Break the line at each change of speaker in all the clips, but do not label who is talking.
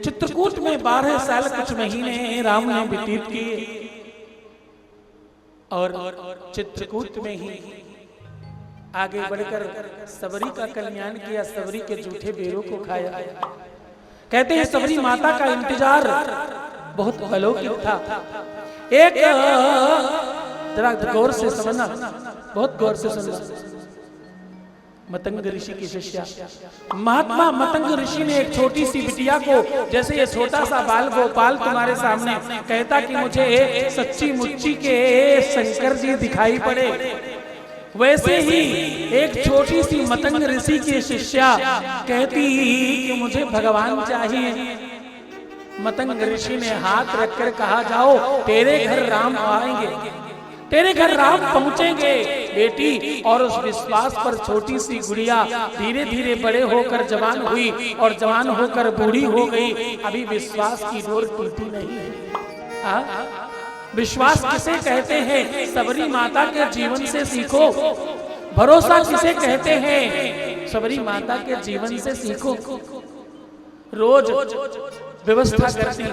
चित्रकूट में 12 साल कुछ महीने राम ने व्यतीत किए और चित्रकूट में ही आगे बढ़कर सबरी का कल्याण किया, सबरी के जूठे बेरों को खाया। कहते हैं सबरी माता का इंतजार बहुत अलौकिक था। एक जरा गौर से समझना, बहुत गौर से सुनना। मतंग ऋषि की शिष्या महात्मा मतंग ऋषि ने एक छोटी सी बिटिया को, जैसे ये छोटा सा बाल गोपाल तुम्हारे सामने कहता कि मुझे सच्ची मुच्ची के शंकर जी दिखाई पड़े, वैसे ही एक छोटी सी मतंग ऋषि की शिष्या कहती कि मुझे भगवान चाहिए। मतंग ऋषि ने हाथ रखकर कहा, जाओ तेरे घर राम आएंगे, तेरे घर राम पहुंचेंगे बेटी। और उस विश्वास पर छोटी सी गुड़िया धीरे धीरे बड़े होकर जवान हुई और जवान होकर बूढ़ी हो गई। अभी विश्वास की डोर टूटी नहीं है। विश्वास किसे कहते हैं? सबरी माता के जीवन से सीखो। भरोसा किसे कहते हैं? सबरी माता के जीवन से सीखो। रोज व्यवस्था करती,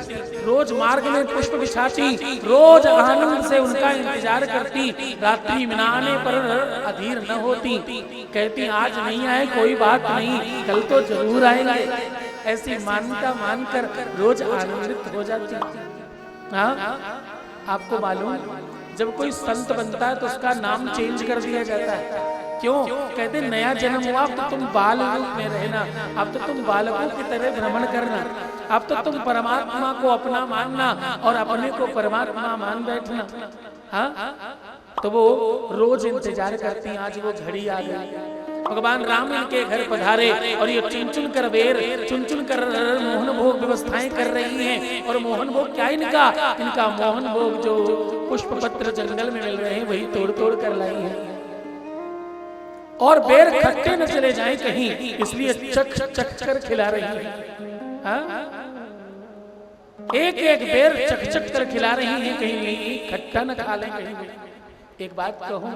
रोज मार्ग में पुष्प बिछाती, रोज आनंद से उनका इंतजार करती, रात्रि में आने पर अधीर न होती। कहती आज नहीं आए कोई बात नहीं, कल तो जरूर आएंगे। ऐसी मान्यता मानकर रोज आनंदित हो जाती। हाँ, आपको मालूम, जब कोई संत बनता है तो उसका नाम चेंज कर दिया जाता है। क्यों? कहते नया जन्म हुआ, अब तो तुम बाल रूप में रहना, अब तो तुम बालकों की तरह भ्रमण करना, अब तो तुम परमात्मा को अपना मानना और अपने को परमात्मा मान बैठना। हाँ, तो वो रोज इंतजार करती, आज वो घड़ी आ गई। भगवान राम इनके घर पधारे और ये चुन चुन कर बेर, चुन चुन कर मोहन भोग व्यवस्थाएं कर रही हैं। और मोहन भोग क्या इनका मोहन भोग जो पुष्प पत्र जंगल में मिल रहे हैं वही तोड़ तोड़ कर लाई है। और बेर खट्टे न चले जाएं कहीं, इसलिए चख चख कर खिला रही है। एक एक बेर चख चख कर खिला रही है, कहीं खट्टा न खा लें कहीं। एक बात कहूं,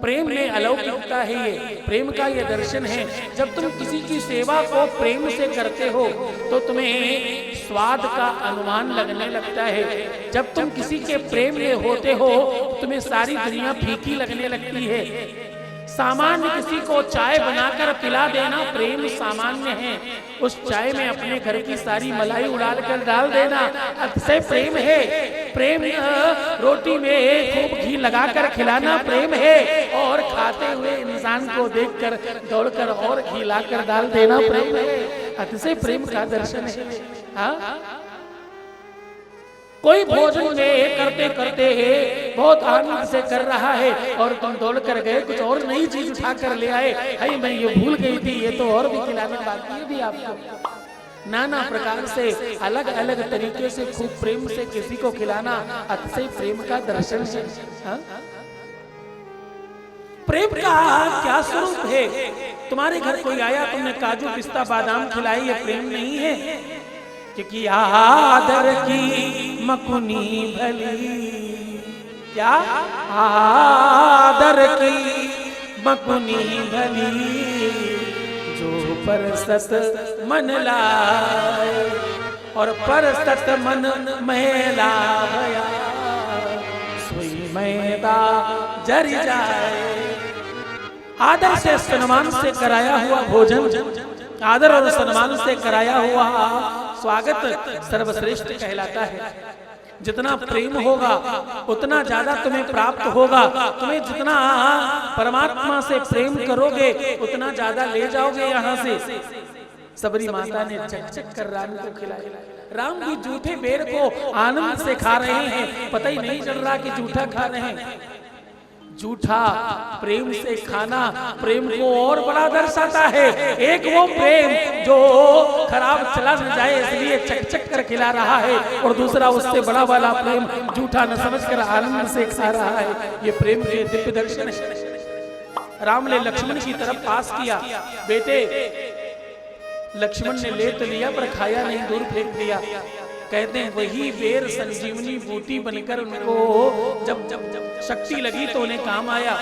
प्रेम में अलौकिकता है। ये प्रेम का ये दर्शन है। जब तुम किसी की सेवा को प्रेम से करते हो तो तुम्हें स्वाद का अनुमान लगने लगता है। जब तुम किसी के प्रेम में होते हो तुम्हें सारी दुनिया फीकी लगने लगती है। सामान्य किसी को चाय बनाकर पिला देना प्रेम सामान्य है। उस चाय में अपने घर की सारी मलाई उड़ाल कर डाल देना अतिशय प्रेम है। प्रेम रोटी में खूब घी लगाकर खिलाना प्रेम है। और खाते हुए इंसान को देखकर दौड़कर और घी लाकर डाल देना प्रेम है। अतिशय प्रेम का दर्शन है। हाँ, कोई भोजन में करते करते बहुत आनंद से कर रहा है और तुम दौड़ कर गए कुछ और नई चीज उठा कर ले आए, अरे मैं ये भूल गई थी, ये तो और भी खिलाने बाकी है भी आपको। नाना प्रकार से अलग अलग तरीके से खूब प्रेम से किसी को खिलाना अतिशय प्रेम का दर्शन है। हाँ? प्रेम का क्या स्वरूप है? तुम्हारे घर कोई आया, तुमने काजू पिस्ता बादाम खिलाई, ये प्रेम नहीं है? क्योंकि आदर की मकुनी भली, क्या आदर की मकुनी भली, जो परसत मन लाए और परसत मन मैला भया, सोई मैदा जर जाए। आदर से सम्मान से कराया हुआ भोजन, आदर और सम्मान से कराया हुआ स्वागत सर्वश्रेष्ठ कहलाता है। जितना प्रेम होगा उतना ज्यादा तुम्हें प्राप्त होगा। तुम्हें जितना परमात्मा से प्रेम करोगे उतना ज्यादा ले जाओगे यहाँ से। सबरी माता ने चक चक कर राम को खिलाया। राम भी जूठे बेर को आनंद से खा रहे हैं, पता ही नहीं चल रहा कि जूठा खा रहे हैं। जूठा प्रेम से खाना प्रेम को और बड़ा दर्शाता है। एक वो प्रेम जो खराब चला न जाए इसलिए चक चक कर खिला रहा है, और दूसरा उससे बड़ा वाला प्रेम जूठा न समझकर आनंद से खा रहा है। ये प्रेम के दिव्य दर्शन है। राम ने लक्ष्मण की तरफ पास किया, बेटे लक्ष्मण ने ले तो लिया पर खाया नहीं, दूर फेंक दिया। कहते हैं वही बेर संजीवनी बूटी बनकर उनको जब जब जब शक्ति लगी तो उन्हें काम आया।